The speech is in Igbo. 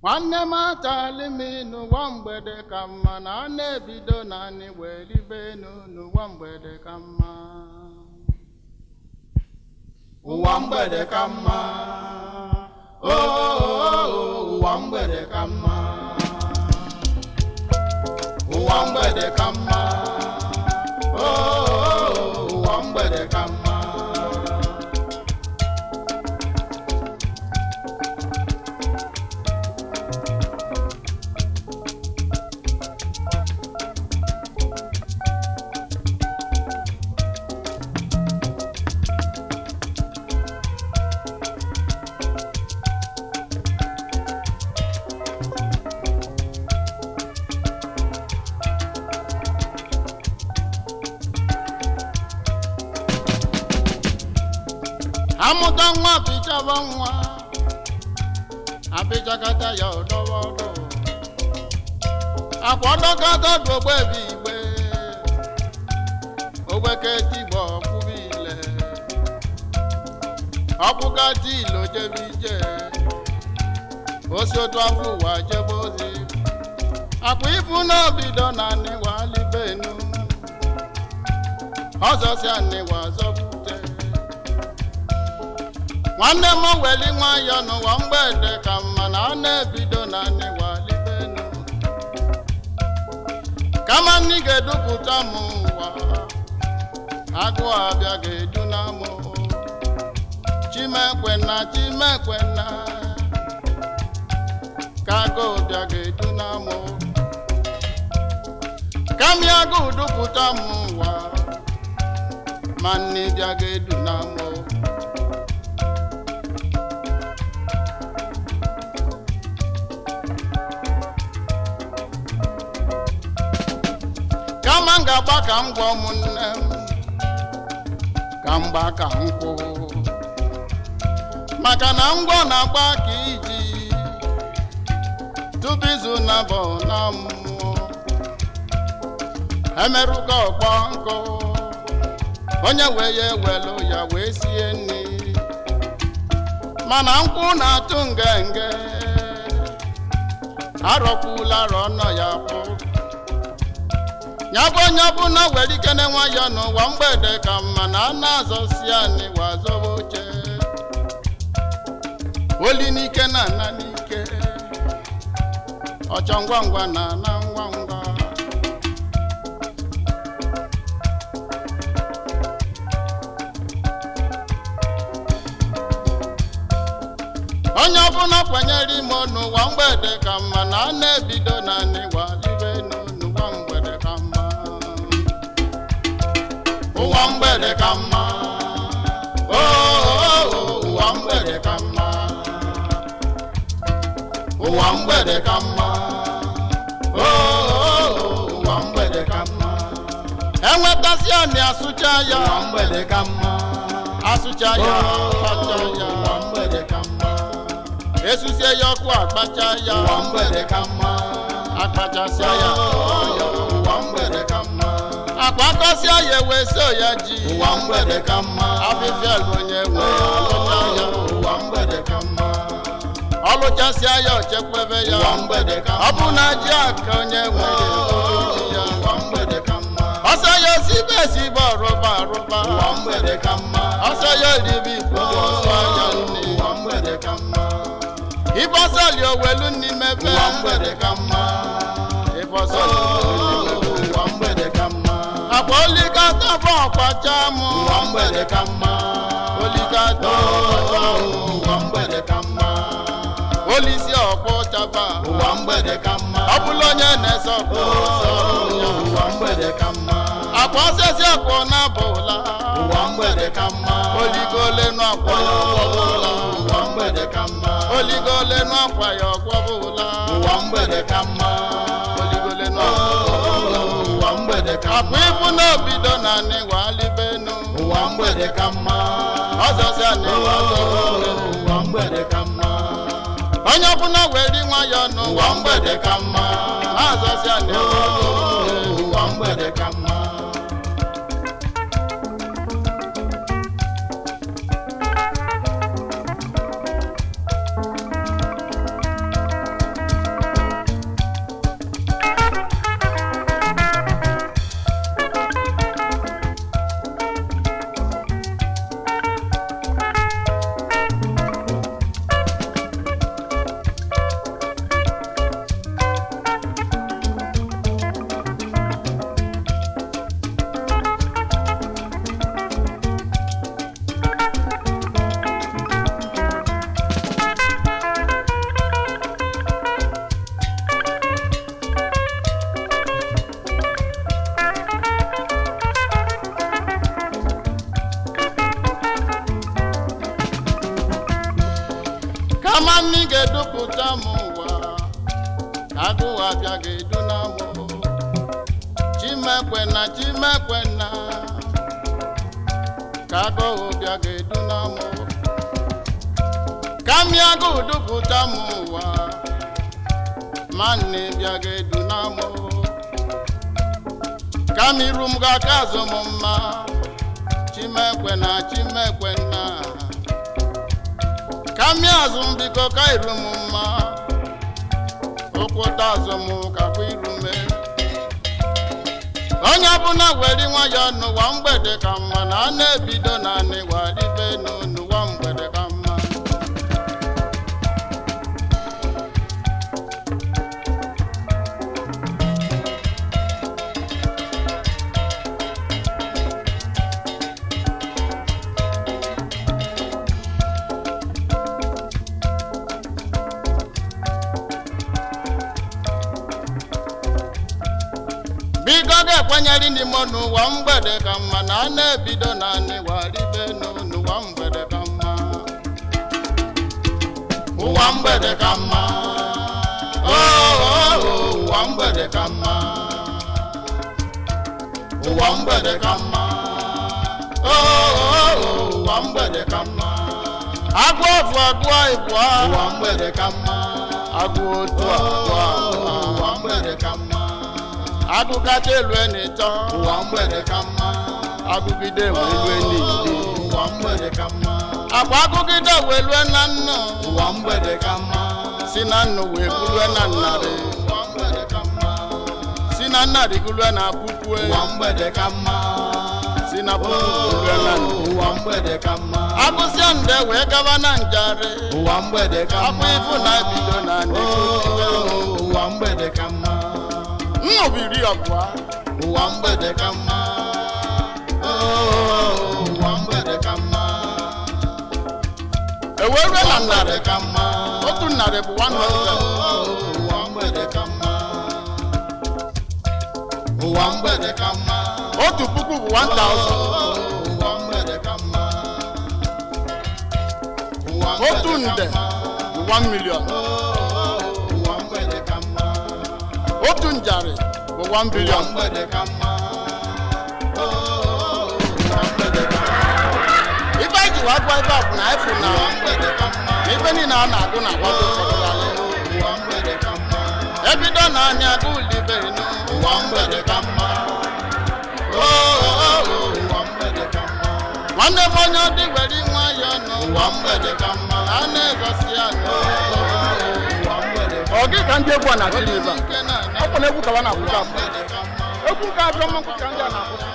nwanne m atali m n'ụwa mgbede ka mma na a na-ebido naanị welibe n'ụwa mgbede ka mma ụwa mgbede ka mma ụwa mgbede ka mma ụwa mgbede ka mma ụwa mgbede ka mma amụta nwa pichaba nwa apịchakata ya ọdọwọdọ akwadọkata dogbe ebe igbe ogbeketibọ ọkpụbile ọkpụkata ilo jebe ije osi otu afọ ụwa jebe ozi akpa ibu n'obido na anịwa libenu ọzọsi anịwa zọbute nwanne m weli nwayọ n'ụwa mgbede ka mma na a na-ebido na anịwa libenu kama nni ga-edupụta m ụwa agụụ abịa ga-edu na m chimekwenna chimekwenna ka agụụ bịa ga-edu na m kama agụụ dupụta m ụwa ma nni bịa ga-edu na m kama m ga-agba ka m gwa ụmụnne m ka m gba ka m kwụ maka na ngwọ na-agba ka iji tupu izu na-abọ na mmụọ emerụka ọkpọ nkụ onye wee ya ewelu ya wee sie nri mana nkwụ na-atụ ngenge arọkwula arọ nọ ya kwụ nyabụ na were ikene nwayọ n'ụwa mgbede ka mma na a na-azọsi anịwa azọba oche oli n'ike na ana n'ike ọchọ ngwa ngwa na ana ngwa ngwa onye ọbụla kwanyere ime n'ụwa mgbede ka mma na a na-ebido na anịwa libe n'ụwa mgbede ka mma ụwa mgbede ka mma ụwa mgbede ka mma ụwa mgbede ka mma ụwa mgbede ka mma enwetasị anị asụcha ya ụwa mgbede ka mma asụcha ya akpacha ya ụwa mgbede ka mma esusie ya ọkụ akpacha ya ụwa mgbede ka mma akpachasịa ya ụwa mgbede ka mma akpakọsịa ya wee so ya ji ụwa mgbede ka mma afịfịa onye wee ọlụcha ya ụwa mgbede ka mma ọlụchasịa ya ochekwebe ya ụwa mgbede ka mma ọ bụ na ji aka onye nwere ya ụwa mgbede ka mma ọsọ ya osibe esibe ọrụba arụba ụwa mgbede ka mma ọsọ ya eribe ikwu ọsọ ya nne ụwa mgbede ka mma ifọsọli owelu n'imebe ụwa mgbede ka mma ifọsọli ụwa mgbede ka mma akpa olikata bụ ọkpacha m ụwa mgbede ka mma olikata ụwa mgbede ka mma olisi ọkpọ chaba ụwa mgbede ka mma ọ bụla onye na-ese ọkpọ ụwa mgbede ka mma akpa osisi akpọ na-abụ ụla ụwa mgbede ka mma oligole nụ akwa ya ọgwọbụla ụwa mgbede ka mma oligole nụ akwa ya ọgwọbụla ụwa mgbede ka mma oligole nụ ụwa mgbede ka mma akpa ibu n'obido na anịwa libenu ụwa mgbede ka mma ọzọsi anịwa ụwa mgbede ka mma onye ọbụla were nwayọ n'ụwa mgbede ka mma azọsi anịwa ụwa mgbede ka mma agụ abịa ga-edu n'amụ chimekwena chimekwena ka agụụ bịa ga-edu n'amụ kami agụ dupụta m ụwa manne bịa ga-edu n'amụ kami iru m ga-aka azụ m mma chimekwena chimekwena kami azụ m biko ka iru m mma okwuta azụ m kakwa iru me onye ọbụla were nwayọ n'ụwa mgbede ka mma na a na-ebido na anịwaribe n'ụwa mgbede ka mma biko ga-ekwenyere n'ime n'ụwa mgbede ka mma na a na-ebido na anịwaribe n'ụwa mgbede ka mma ụwa mgbede ka mma ụwa mgbede ka mma ụwa mgbede ka mma ụwa mgbede ka mma agụ ofu agụ ịbụọ ụwa mgbede ka mma agụ otu abụọ ụwa mgbede ka mma agụ kacha elu n'ịtọ ụwa mgbede ka mma agụgide welu n'ili ụwa mgbede ka mma agba agụgide welu na nnụ ụwa mgbede ka mma si na nnụ wee bulue na nnarị ụwa mgbede ka mma si na nnarị gulue na pupue ụwa mgbede ka mma si na pupu gulue na nnụ ụwa mgbede ka mma agụsịa nde wee gaba na njarị ụwa mgbede ka mma akwa ifu na ebido na ndị ụwa mgbede ka mma nnọbiri abụọ ụwa mgbede ka mma ụwa mgbede ka mma ewerue na narị ka mma otu narị bụ 100 ụwa mgbede ka mma ụwa mgbede ka mma otu puku bụ 1000 ụwa mgbede ka mma otu nde bụ 1 million ụwa mgbede ka mma otu njarị bụ 1 billion ife anyị ji wee gwa ebe a bụ na efu na ife niile a na-agụ na agwa ebido na anya agụ ulibe ụwa mgbede ka mma nwanne m onye ọ dị were nwayọ n'ụwa mgbede ka mma a na-egosi ya ọ gị ka ndị egwu a na-atụ n'ibe a ọ bụ na egwu ka wa na-akwụta egwu nke abịa mmankwụ ka ndị a na-akwụta